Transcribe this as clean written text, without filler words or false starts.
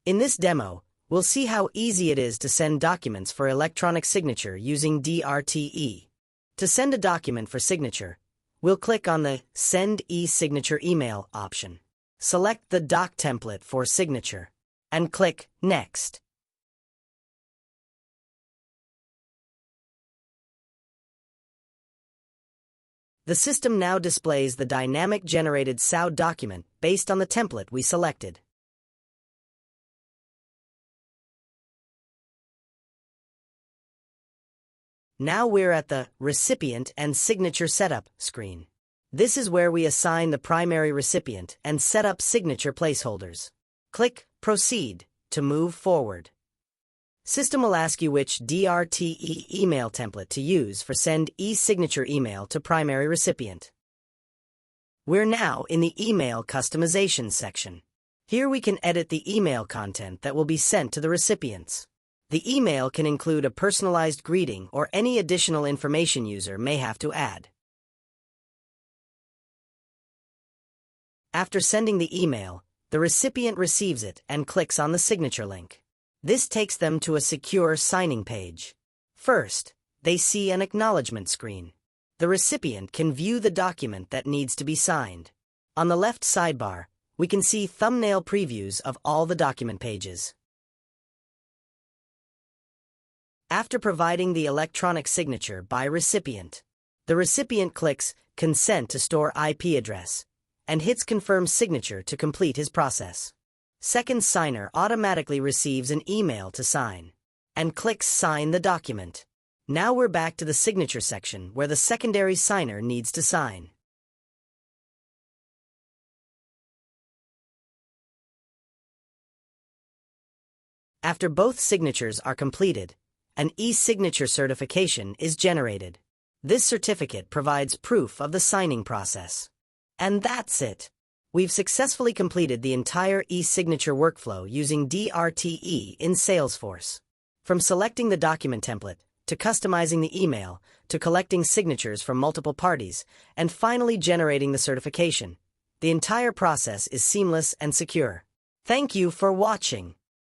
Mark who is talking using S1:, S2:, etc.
S1: In this demo, we'll see how easy it is to send documents for electronic signature using DRTE. To send a document for signature, we'll click on the Send e-signature email option. Select the doc template for signature and click Next. The system now displays the dynamic generated SOW document based on the template we selected. Now we're at the Recipient and Signature Setup screen. This is where we assign the primary recipient and set up signature placeholders. Click Proceed to move forward. System will ask you which DRTE email template to use for send e-signature email to primary recipient. We're now in the Email Customization section. Here we can edit the email content that will be sent to the recipients. The email can include a personalized greeting or any additional information user may have to add. After sending the email, the recipient receives it and clicks on the signature link. This takes them to a secure signing page. First, they see an acknowledgement screen. The recipient can view the document that needs to be signed. On the left sidebar, we can see thumbnail previews of all the document pages. After providing the electronic signature by recipient, the recipient clicks Consent to store IP address and hits Confirm signature to complete his process. Second signer automatically receives an email to sign and clicks Sign the document. Now we're back to the signature section where the secondary signer needs to sign. After both signatures are completed, an e-signature certification is generated. This certificate provides proof of the signing process. And that's it. We've successfully completed the entire e-signature workflow using DRTE in Salesforce. From selecting the document template, to customizing the email, to collecting signatures from multiple parties, and finally generating the certification, the entire process is seamless and secure. Thank you for watching.